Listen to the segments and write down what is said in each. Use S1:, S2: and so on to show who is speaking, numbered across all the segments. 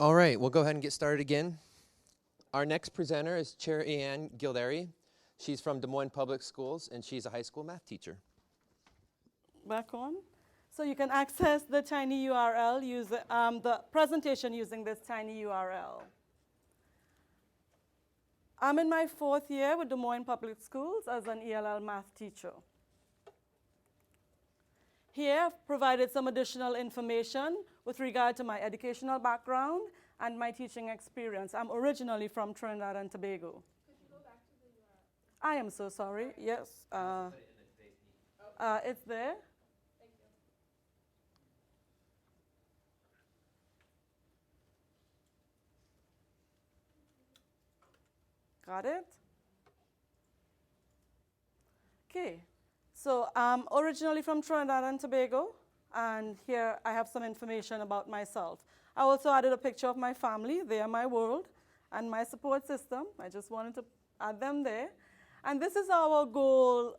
S1: All right, we'll go ahead and get started again. Our next presenter is Chair Ann Gildharry. She's from Des Moines Public Schools, and she's a high school math teacher.
S2: Back on. So you can access the tiny URL, the presentation using this tiny URL. I'm in my 4th year with Des Moines Public Schools as an ELL math teacher. Here, I've provided some additional information with regard to my educational background and my teaching experience. I'm originally from Trinidad and Tobago.
S3: Could you go back to the URL?
S2: I am so sorry. Yes. It's there.
S3: Thank you.
S2: Got it? Okay. So I'm originally from Trinidad and Tobago, and here I have some information about myself. I also added a picture of my family. They are my world and my support system. I just wanted to add them there. And this is our goal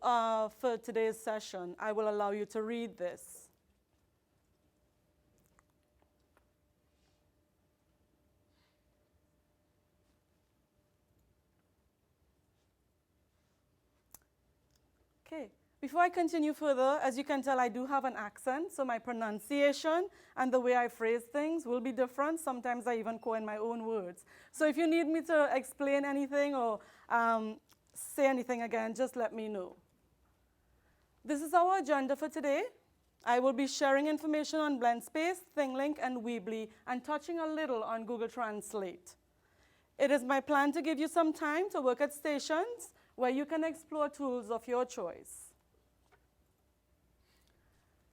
S2: for today's session. I will allow you to read this. Okay. Before I continue further, as you can tell, I do have an accent, so my pronunciation and the way I phrase things will be different. Sometimes I even coin my own words. So if you need me to explain anything or say anything again, just let me know. This is our agenda for today. I will be sharing information on BlendSpace, ThingLink, and Weebly, and touching a little on Google Translate. It is my plan to give you some time to work at stations where you can explore tools of your choice.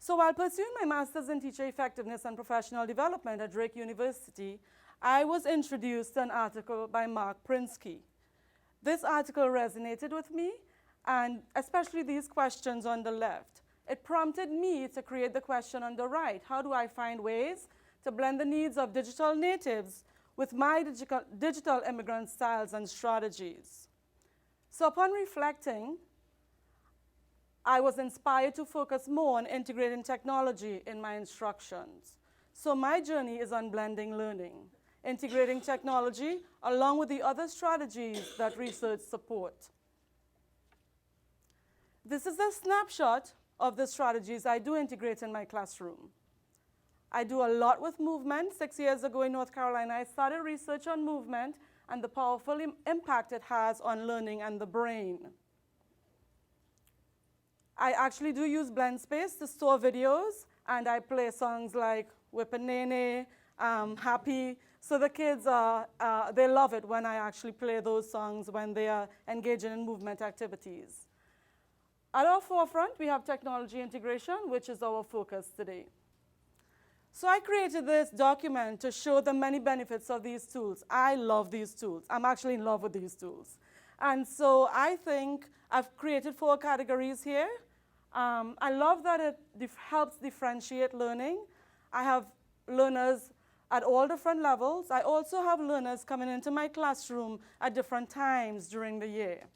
S2: So while pursuing my master's in teacher effectiveness and professional development at Drake University, I was introduced to an article by Mark Prinsky. This article resonated with me, and especially these questions on the left. It prompted me to create the question on the right: how do I find ways to blend the needs of digital natives with my digital immigrant styles and strategies? So upon reflecting, I was inspired to focus more on integrating technology in my instructions. So my journey is on blending learning, integrating technology along with the other strategies that research support. This is a snapshot of the strategies I do integrate in my classroom. I do a lot with movement. 6 years ago in North Carolina, I started research on movement and the powerful impact it has on learning and the brain. I actually do use BlendSpace to store videos, and I play songs like Whippin' Happy. So the kids, they love it when I actually play those songs when they are engaging in movement activities. At our forefront, we have technology integration, which is our focus today. So I created this document to show the many benefits of these tools. I love these tools. I'm actually in love with these tools. And so I think I've created 4 categories here. I love that it helps differentiate learning. I have learners at all different levels. I also have learners coming into my classroom at different times during the year.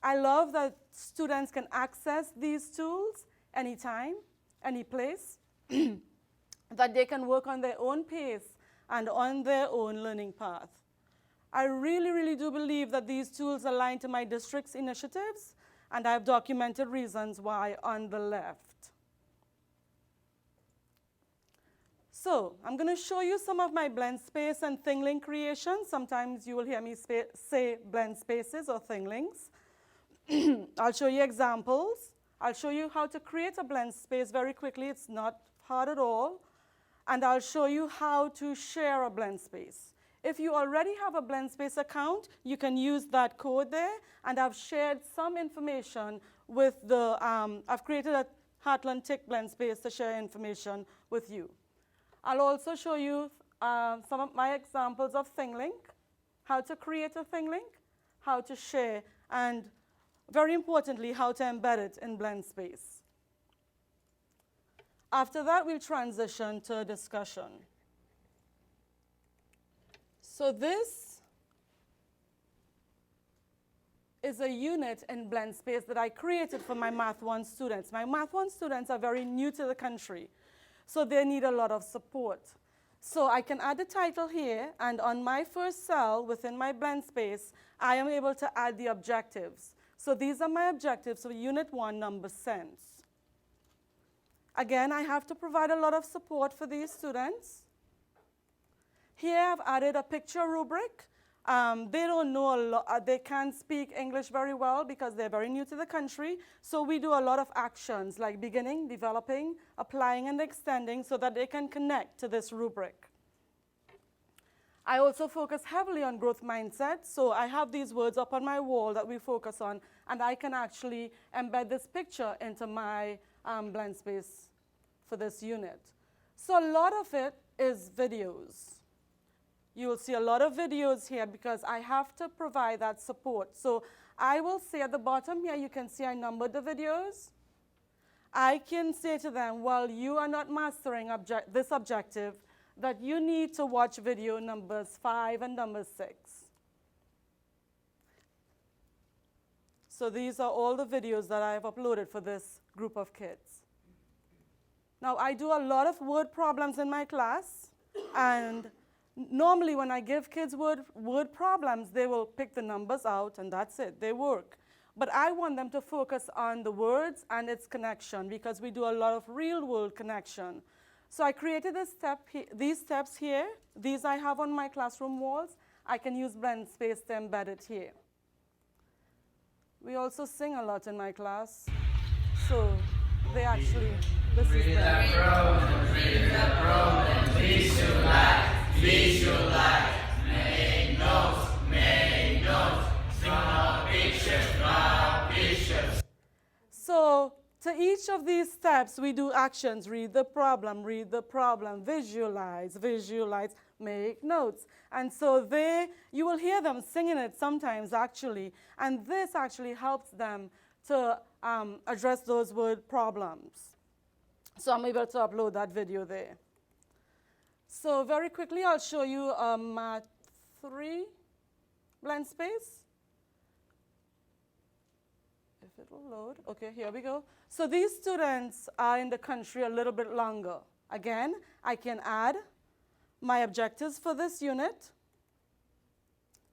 S2: I love that students can access these tools anytime, any place, that they can work on their own pace and on their own learning path. I really, really do believe that these tools align to my district's initiatives, and I've documented reasons why on the left. So I'm going to show you some of my BlendSpace and ThingLink creations. Sometimes you will hear me say BlendSpaces or ThingLinks. I'll show you examples. I'll show you how to create a BlendSpace very quickly. It's not hard at all. And I'll show you how to share a BlendSpace. If you already have a BlendSpace account, you can use that code there. And I've shared some information with the, I've created a Heartland TIC BlendSpace to share information with you. I'll also show you some of my examples of ThingLink, how to create a ThingLink, how to share, and very importantly, how to embed it in BlendSpace. After that, we'll transition to a discussion. So this is a unit in BlendSpace that I created for my Math 1 students. My Math 1 students are very new to the country, so they need a lot of support. So I can add the title here, and on my first cell within my blend space, I am able to add the objectives. So these are my objectives for Unit 1, number sense. Again, I have to provide a lot of support for these students. Here I've added a picture rubric. They don't know a lot, they can't speak English very well because they're very new to the country. So we do a lot of actions like beginning, developing, applying, and extending so that they can connect to this rubric. I also focus heavily on growth mindset. So I have these words up on my wall that we focus on, and I can actually embed this picture into my blend space for this unit. So a lot of it is videos. You will see a lot of videos here because I have to provide that support. So I will say at the bottom here, you can see I numbered the videos. I can say to them, well, you are not mastering this objective, that you need to watch video numbers 5 and number 6. So these are all the videos that I have uploaded for this group of kids. Now, I do a lot of word problems in my class, and normally when I give kids word problems, they will pick the numbers out and that's it, they work. But I want them to focus on the words and its connection because we do a lot of real world connection. So I created these steps here. These I have on my classroom walls. I can use blend space to embed it here. We also sing a lot in my class. So they actually, this is them.
S4: Visualize, make notes, draw pictures.
S2: So to each of these steps, we do actions. Read the problem, visualize, make notes. And so you will hear them singing it sometimes actually, and this actually helps them to address those word problems. So I'm able to upload that video there. So very quickly, I'll show you Math 3 blend space. If it will load. OK, here we go. So these students are in the country a little bit longer. Again, I can add my objectives for this unit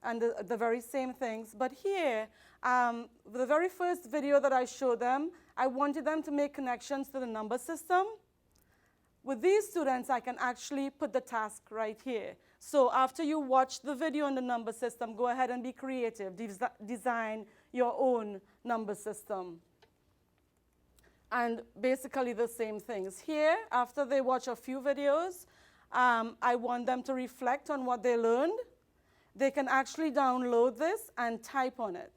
S2: and the very same things. But here, the very first video that I showed them, I wanted them to make connections to the number system. With these students, I can actually put the task right here. So after you watch the video on the number system, go ahead and be creative. Design your own number system. And basically the same things. Here, after they watch a few videos, I want them to reflect on what they learned. They can actually download this and type on it.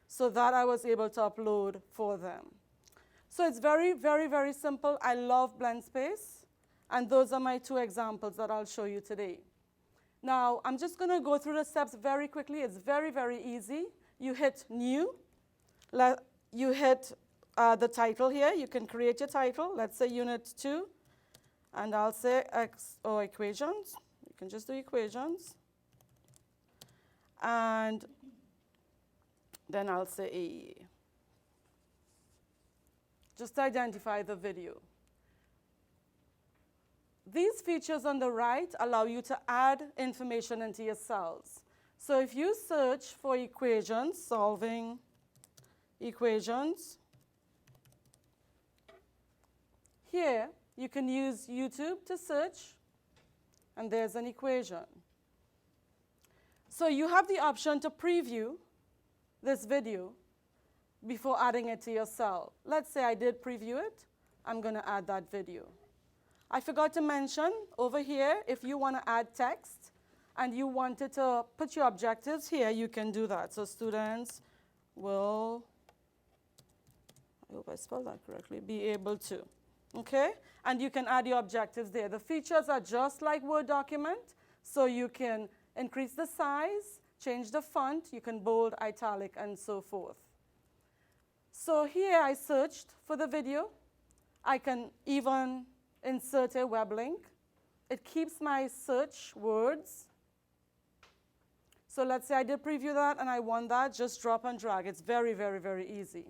S2: So that I was able to upload for them. So it's very, very, very simple. I love blend space. And those are my 2 examples that I'll show you today. Now, I'm just going to go through the steps very quickly. It's very, very easy. You hit New. You hit the title here. You can create your title. Let's say Unit 2. And I'll say equations. You can just do equations. And then I'll say AE. Just identify the video. These features on the right allow you to add information into your cells. So if you search for equations, solving equations, here you can use YouTube to search, and there's an equation. So you have the option to preview this video before adding it to your cell. Let's say I did preview it. I'm going to add that video. I forgot to mention over here, if you want to add text and you wanted to put your objectives here, you can do that. So students will, I hope I spelled that correctly, be able to. Okay? And you can add your objectives there. The features are just like Word document. So you can increase the size, change the font, you can bold, italic, and so forth. So here I searched for the video. I can even insert a web link. It keeps my search words. So let's say I did preview that and I want that, just drop and drag. It's very, very, very easy.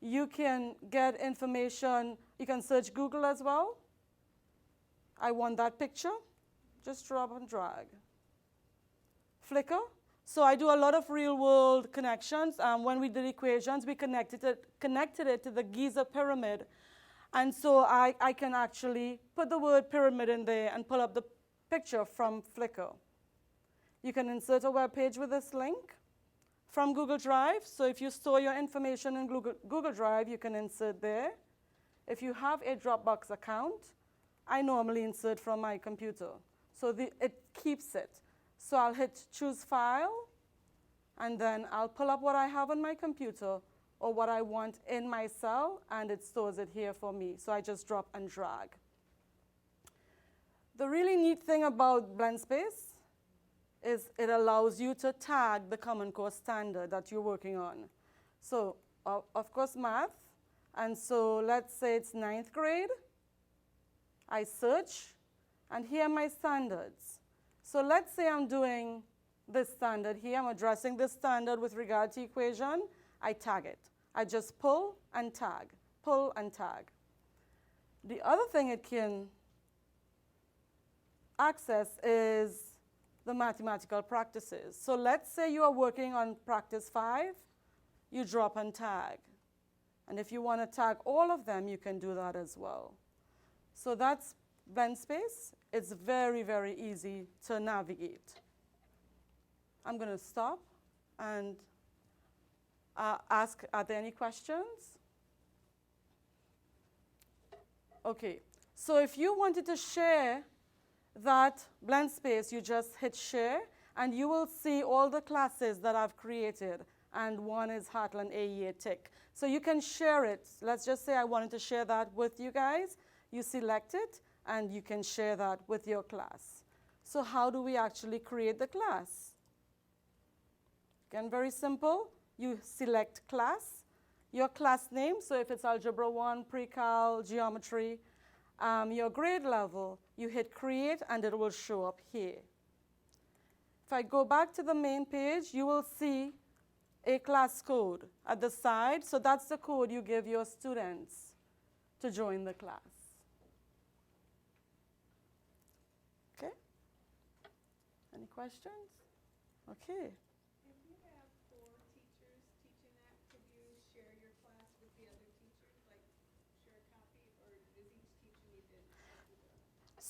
S2: You can get information. You can search Google as well. I want that picture. just drop and drag. Flicker. So I do a lot of real-world connections. When we did equations, we connected it to the Giza pyramid. And so I can actually put the word pyramid in there and pull up the picture from Flickr. You can insert a web page with this link from Google Drive. So if you store your information in Google Drive, you can insert there. If you have a Dropbox account, I normally insert from my computer. So it keeps it. So I'll hit choose file, and then I'll pull up what I have on my computer or what I want in my cell, and it stores it here for me. So I just drop and drag. The really neat thing about BlendSpace is it allows you to tag the Common Core standard that you're working on. So, of course, math. And so let's say it's 9th grade. I search, and here are my standards. So let's say I'm doing this standard here. I'm addressing this standard with regard to equation. I tag it. I just pull and tag, pull and tag. The other thing it can access is the mathematical practices. So let's say you are working on practice 5, you drop and tag. And if you want to tag all of them, you can do that as well. So that's BlendSpace. It's very, very easy to navigate. I'm going to stop and ask, are there any questions? Okay, so if you wanted to share that BlendSpace, you just hit share, and you will see all the classes that I've created, and one is Heartland AEA TIC. So you can share it. Let's just say I wanted to share that with you guys. You select it, and you can share that with your class. So how do we actually create the class? Again, very simple. You select class, your class name, so if it's Algebra 1, Pre-Cal, Geometry, your grade level, you hit create and it will show up here. If I go back to the main page, you will see a class code at the side, so that's the code you give your students to join the class. Okay? Any questions? Okay.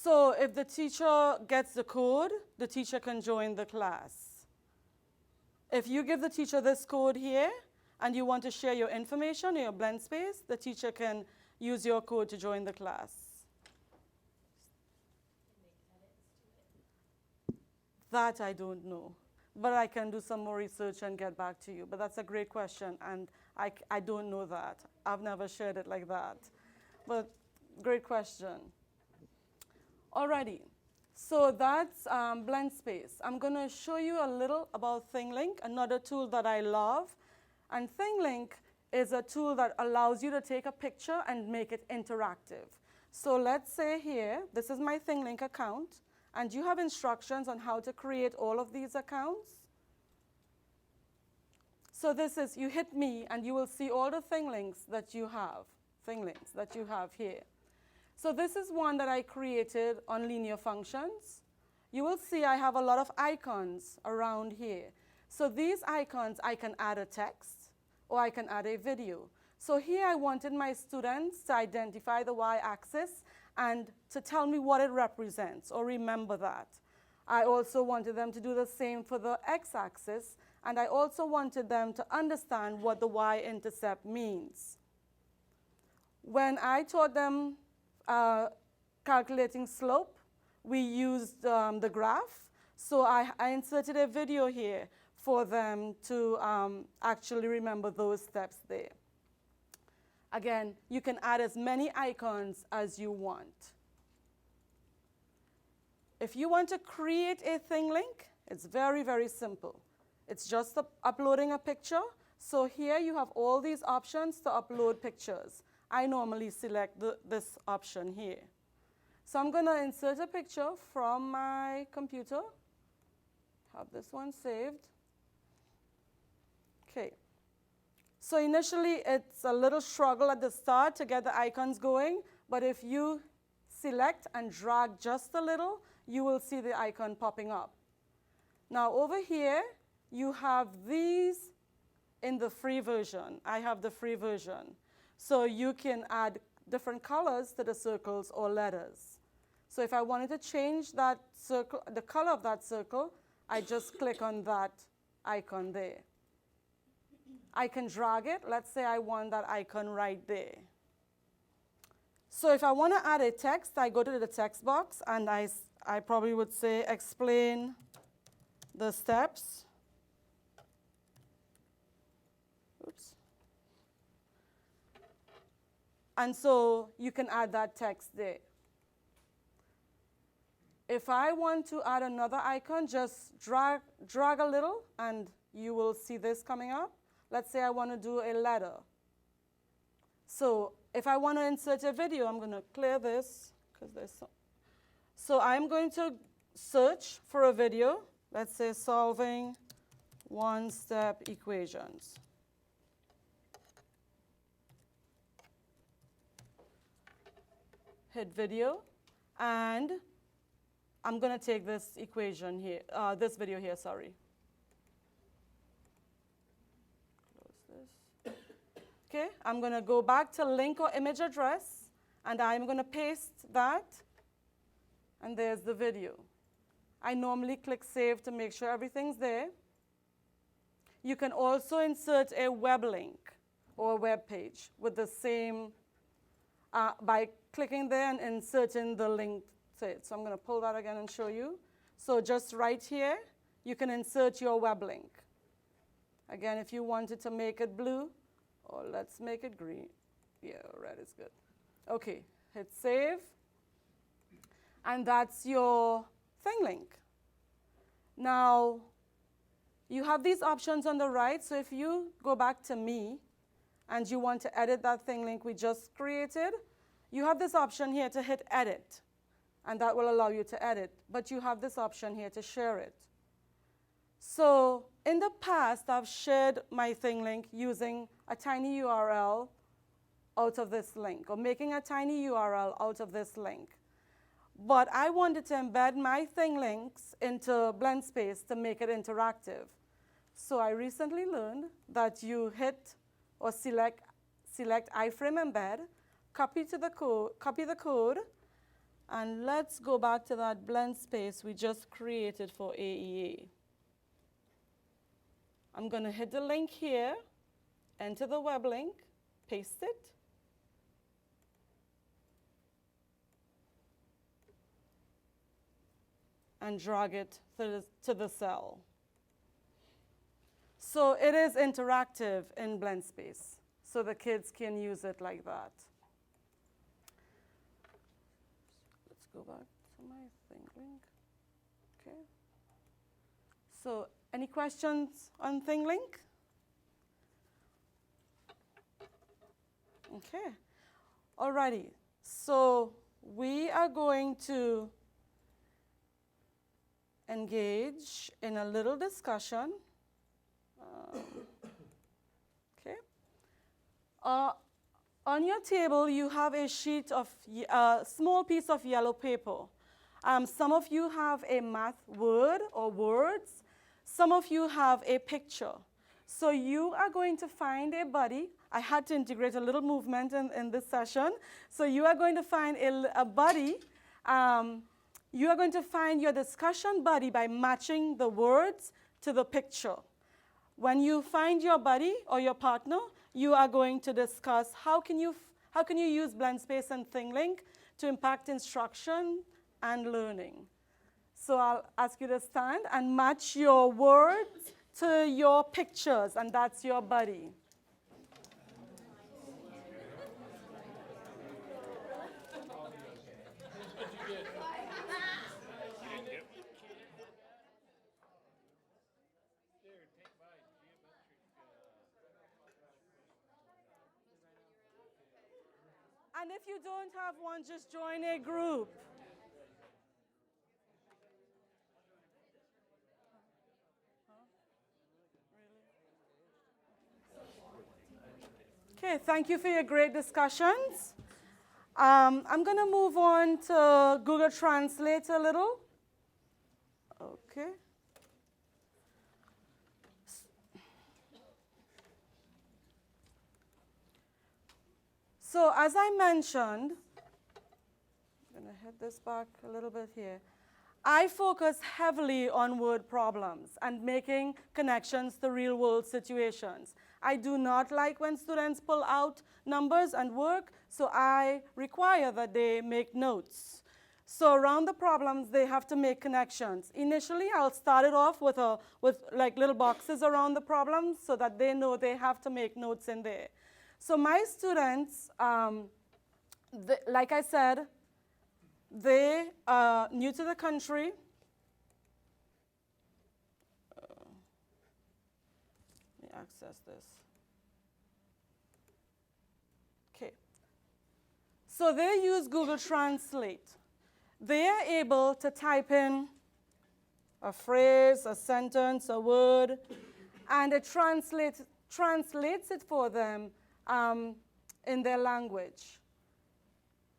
S2: So if the teacher gets the code, the teacher can join the class. If you give the teacher this code here, and you want to share your information in your BlendSpace, the teacher can use your code to join the class. That I don't know. But I can do some more research and get back to you. But that's a great question, and I don't know that. I've never shared it like that. But great question. Alrighty, so that's BlendSpace. I'm going to show you a little about ThingLink, another tool that I love. And ThingLink is a tool that allows you to take a picture and make it interactive. So let's say here, this is my ThingLink account, and you have instructions on how to create all of these accounts. So this is, you hit me, and you will see all the ThingLinks that you have here. So this is one that I created on linear functions. You will see I have a lot of icons around here. So these icons, I can add a text, or I can add a video. So here I wanted my students to identify the y-axis and to tell me what it represents, or remember that. I also wanted them to do the same for the x-axis, and I also wanted them to understand what the y-intercept means. When I taught them calculating slope, we used the graph. So I inserted a video here for them to actually remember those steps there. Again, you can add as many icons as you want. If you want to create a ThingLink, it's very, very simple. It's just uploading a picture. So here you have all these options to upload pictures. I normally select this option here. So I'm going to insert a picture from my computer. Have this one saved. Okay. So initially, it's a little struggle at the start to get the icons going. But if you select and drag just a little, you will see the icon popping up. Now over here, you have these in the free version. I have the free version. So you can add different colors to the circles or letters. So if I wanted to change that circle, the color of that circle, I just click on that icon there. I can drag it. Let's say I want that icon right there. So if I want to add a text, I go to the text box, and I probably would say, explain the steps. Oops. And so you can add that text there. If I want to add another icon, just drag a little, and you will see this coming up. Let's say I want to do a letter. So if I want to insert a video, I'm going to clear this, because there's some. So I'm going to search for a video. Let's say solving one-step equations. Hit video, and I'm going to take this equation here, this video here, sorry. Close this. Okay, I'm going to go back to link or image address, and I'm going to paste that, and there's the video. I normally click save to make sure everything's there. You can also insert a web link or a web page with the same, by clicking there and inserting the link to it. So I'm going to pull that again and show you. So just right here, you can insert your web link. Again, if you wanted to make it blue, or let's make it green. Yeah, red is good. Okay, hit save. And that's your thing link. Now, you have these options on the right. So if you go back to me and you want to edit that thing link we just created, you have this option here to hit edit. And that will allow you to edit. But you have this option here to share it. So in the past, I've shared my thing link using a tiny URL out of this link, or making a tiny URL out of this link. But I wanted to embed my thing links into BlendSpace to make it interactive. So I recently learned that you hit or select iframe embed, copy the code, and let's go back to that BlendSpace we just created for AEA. I'm going to hit the link here, enter the web link, paste it. And drag it to the cell. So it is interactive in BlendSpace, so the kids can use it like that. Let's go back to my thing link. Okay. So any questions on thing link? Okay. Alrighty. So we are going to engage in a little discussion. Okay. On your table, you have a sheet of a small piece of yellow paper. Some of you have a math word or words. Some of you have a picture. So you are going to find a buddy. I had to integrate a little movement in this session. So you are going to find a buddy. You are going to find your discussion buddy by matching the words to the picture. When you find your buddy or your partner, you are going to discuss how can you use BlendSpace and ThingLink to impact instruction and learning. So I'll ask you to stand and match your words to your pictures, and that's your buddy. And if you don't have one, just join a group. Okay, thank you for your great discussions. I'm going to move on to Google Translate a little. Okay. So as I mentioned, I'm going to hit this back a little bit here. I focus heavily on word problems and making connections to real world situations. I do not like when students pull out numbers and work, so I require that they make notes. So around the problems, they have to make connections. Initially, I'll start it off with like little boxes around the problems so that they know they have to make notes in there. So my students, like I said, they are new to the country. Let me access this. Okay. So they use Google Translate. They are able to type in a phrase, a sentence, a word, and it translates it for them in their language.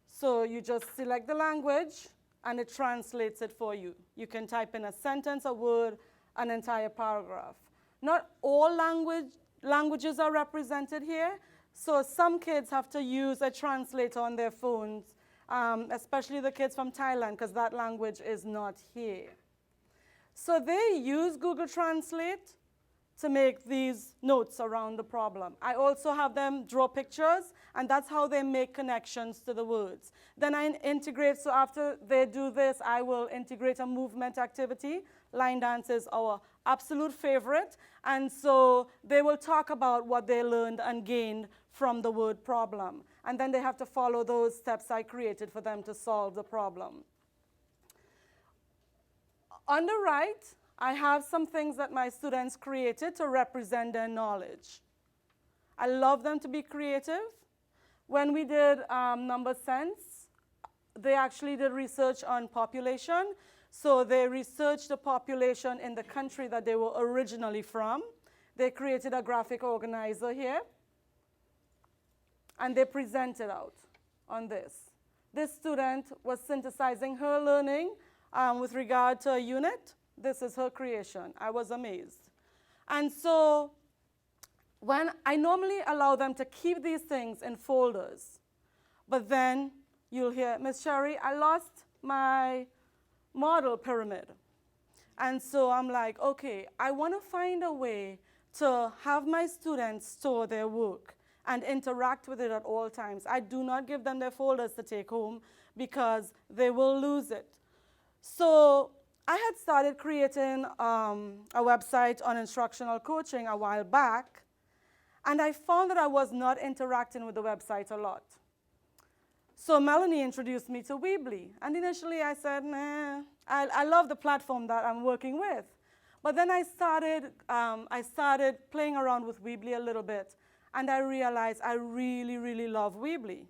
S2: So you just select the language, and it translates it for you. You can type in a sentence, a word, an entire paragraph. Not all languages are represented here, so some kids have to use a translator on their phones, especially the kids from Thailand, because that language is not here. So they use Google Translate to make these notes around the problem. I also have them draw pictures, and that's how they make connections to the words. Then I integrate, so after they do this, I will integrate a movement activity. Line dance is our absolute favorite, and so they will talk about what they learned and gained from the word problem. And then they have to follow those steps I created for them to solve the problem. On the right, I have some things that my students created to represent their knowledge. I love them to be creative. When we did number sense, they actually did research on population. So they researched the population in the country that they were originally from. They created a graphic organizer here, and they presented out on this. This student was synthesizing her learning with regard to a unit. This is her creation. I was amazed. And so when I normally allow them to keep these things in folders, but then you'll hear, Miss Sherry, I lost my model pyramid. And so I'm like, okay, I want to find a way to have my students store their work and interact with it at all times. I do not give them their folders to take home because they will lose it. So I had started creating a website on instructional coaching a while back, and I found that I was not interacting with the website a lot. So Melanie introduced me to Weebly, and initially I said, nah, I love the platform that I'm working with. But then I started playing around with Weebly a little bit, and I realized I really, really love Weebly.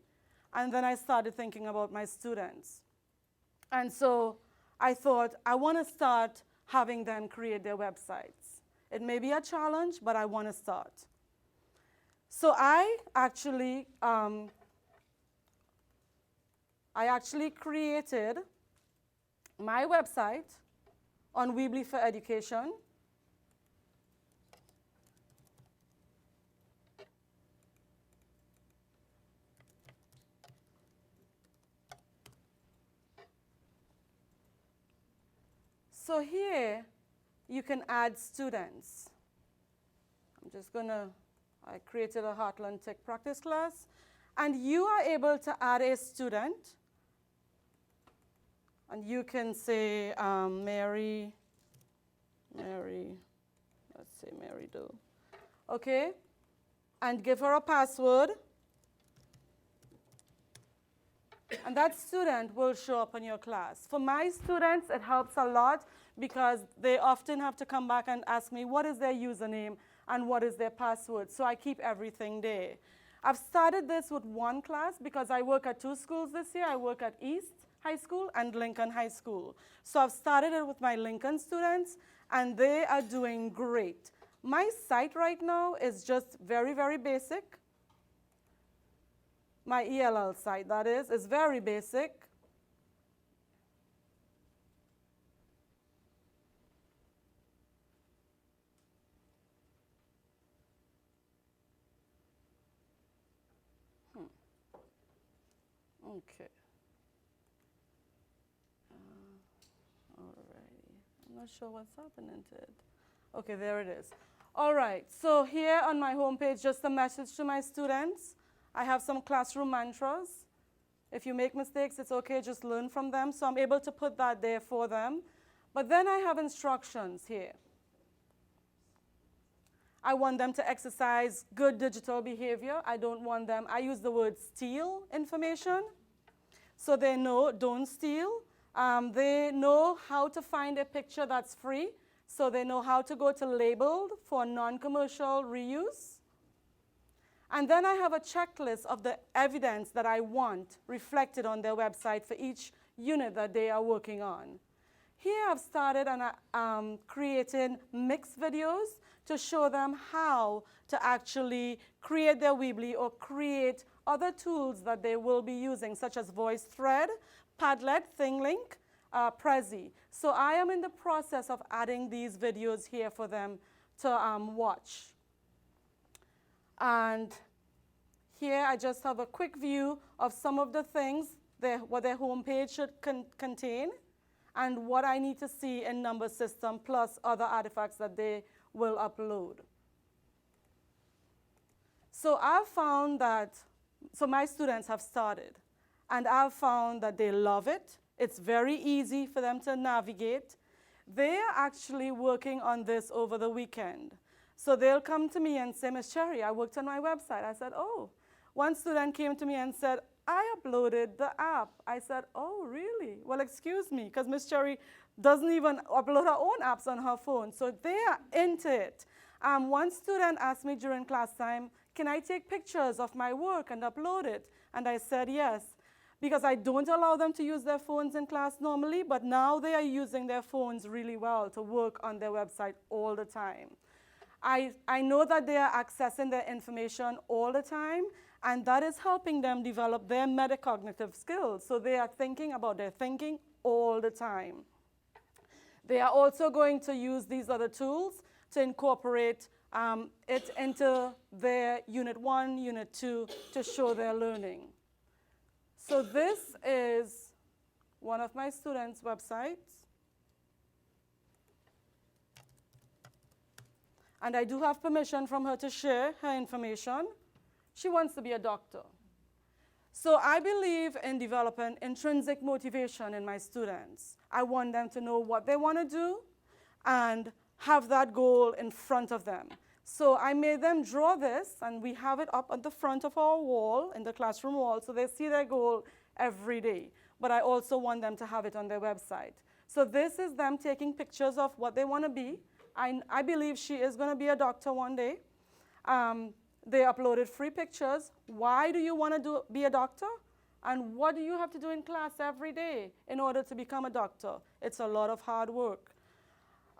S2: And then I started thinking about my students. And so I thought, I want to start having them create their websites. It may be a challenge, but I want to start. So I actually created my website on Weebly for Education. So here, you can add students. I created a Heartland TIC practice class, and you are able to add a student, and you can say Mary, let's say Mary Doe, okay? And give her a password, and that student will show up in your class. For my students, it helps a lot because they often have to come back and ask me what is their username and what is their password. So I keep everything there. I've started this with one class because I work at 2 schools this year. I work at East High School and Lincoln High School. So I've started it with my Lincoln students, and they are doing great. My site right now is just very, very basic. my ELL site, that is. It's very basic. Okay. Alrighty. I'm not sure what's happening to it. Okay, there it is. All right, so here on my homepage, just a message to my students. I have some classroom mantras. If you make mistakes, it's okay, just learn from them. So I'm able to put that there for them. But then I have instructions here. I want them to exercise good digital behavior. I don't want them, I use the word steal information. So they know, don't steal. They know how to find a picture that's free. So they know how to go to labeled for non-commercial reuse. And then I have a checklist of the evidence that I want reflected on their website for each unit that they are working on. Here I've started on creating mixed videos to show them how to actually create their Weebly or create other tools that they will be using, such as VoiceThread, Padlet, ThingLink, Prezi. So I am in the process of adding these videos here for them to watch. And here I just have a quick view of some of the things, what their homepage should contain, and what I need to see in number system, plus other artifacts that they will upload. So I've found that, so my students have started, and I've found that they love it. It's very easy for them to navigate. They are actually working on this over the weekend. So they'll come to me and say, Ms. Cherry, I worked on my website. I said, oh. One student came to me and said, I uploaded the app. I said, oh, really? Well, excuse me, because Ms. Cherry doesn't even upload her own apps on her phone. So they are into it. One student asked me during class time, can I take pictures of my work and upload it? And I said yes, because I don't allow them to use their phones in class normally, but now they are using their phones really well to work on their website all the time. I know that they are accessing their information all the time, and that is helping them develop their metacognitive skills. So they are thinking about their thinking all the time. They are also going to use these other tools to incorporate it into their Unit 1, Unit 2 to show their learning. So this is one of my students' websites. And I do have permission from her to share her information. She wants to be a doctor. So I believe in developing intrinsic motivation in my students. I want them to know what they want to do and have that goal in front of them. So I made them draw this, and we have it up at the front of our wall, in the classroom wall, so they see their goal every day. But I also want them to have it on their website. So this is them taking pictures of what they want to be. I believe she is going to be a doctor one day. They uploaded free pictures. Why do you want to be a doctor? And what do you have to do in class every day in order to become a doctor? It's a lot of hard work.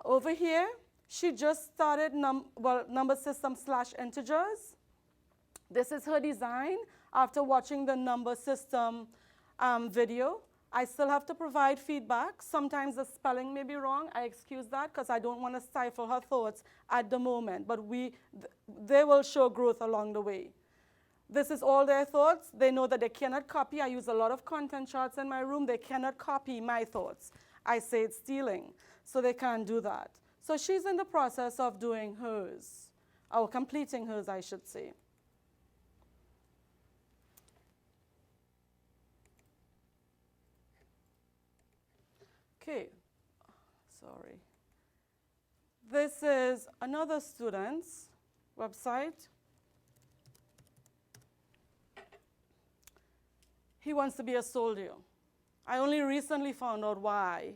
S2: Over here, she just started number system / integers. This is her design after watching the number system video. I still have to provide feedback. Sometimes the spelling may be wrong. I excuse that because I don't want to stifle her thoughts at the moment. But they will show growth along the way. This is all their thoughts. They know that they cannot copy. I use a lot of content charts in my room. They cannot copy my thoughts. I say it's stealing. So they can't do that. So she's in the process of doing hers, or completing hers, I should say. Okay, sorry. This is another student's website. He wants to be a soldier. I only recently found out why,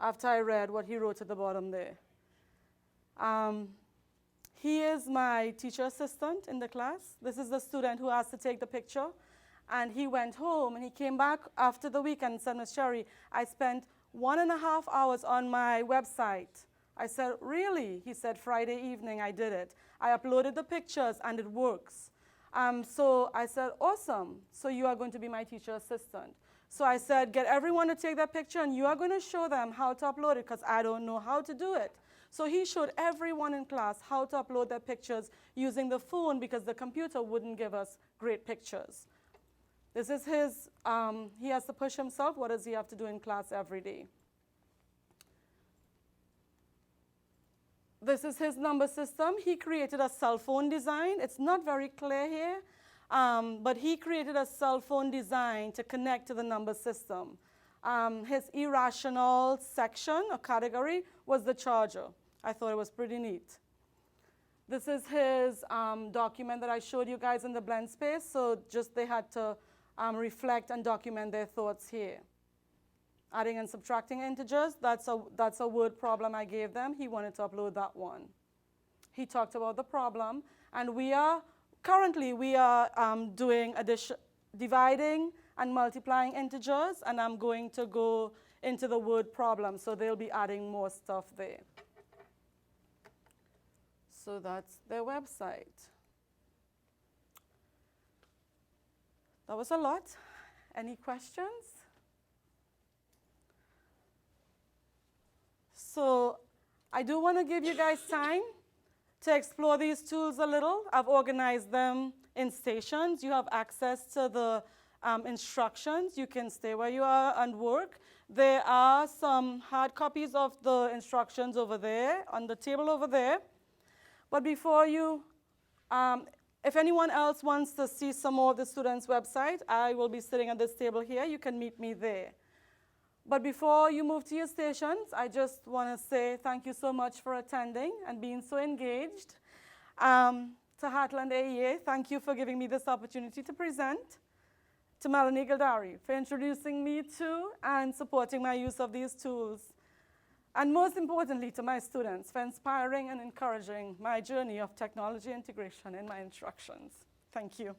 S2: after I read what he wrote at the bottom there. He is my teacher assistant in the class. This is the student who asked to take the picture. And he went home, and he came back after the weekend and said, Ms. Cherry, I spent 1.5 hours on my website. I said, really? He said, Friday evening I did it. I uploaded the pictures, and it works. So I said, awesome. So you are going to be my teacher assistant. So I said, get everyone to take that picture, and you are going to show them how to upload it, because I don't know how to do it. So he showed everyone in class how to upload their pictures using the phone, because the computer wouldn't give us great pictures. This is his, he has to push himself. What does he have to do in class every day? This is his number system. He created a cell phone design. It's not very clear here, but he created a cell phone design to connect to the number system. His irrational section or category was the charger. I thought it was pretty neat. This is his document that I showed you guys in the blend space. So just they had to reflect and document their thoughts here. Adding and subtracting integers, that's a word problem I gave them. He wanted to upload that one. He talked about the problem, and currently we are doing dividing and multiplying integers, and I'm going to go into the word problem, so they'll be adding more stuff there. So that's their website. That was a lot. Any questions? So I do want to give you guys time to explore these tools a little. I've organized them in stations. You have access to the instructions. You can stay where you are and work. There are some hard copies of the instructions over there, on the table over there. But before you, if anyone else wants to see some more of the students' website, I will be sitting at this table here. You can meet me there. But before you move to your stations, I just want to say thank you so much for attending and being so engaged. To Heartland AEA, thank you for giving me this opportunity to present. To Melanie Gildharry for introducing me to and supporting my use of these tools. And most importantly, to my students for inspiring and encouraging my journey of technology integration in my instructions. Thank you.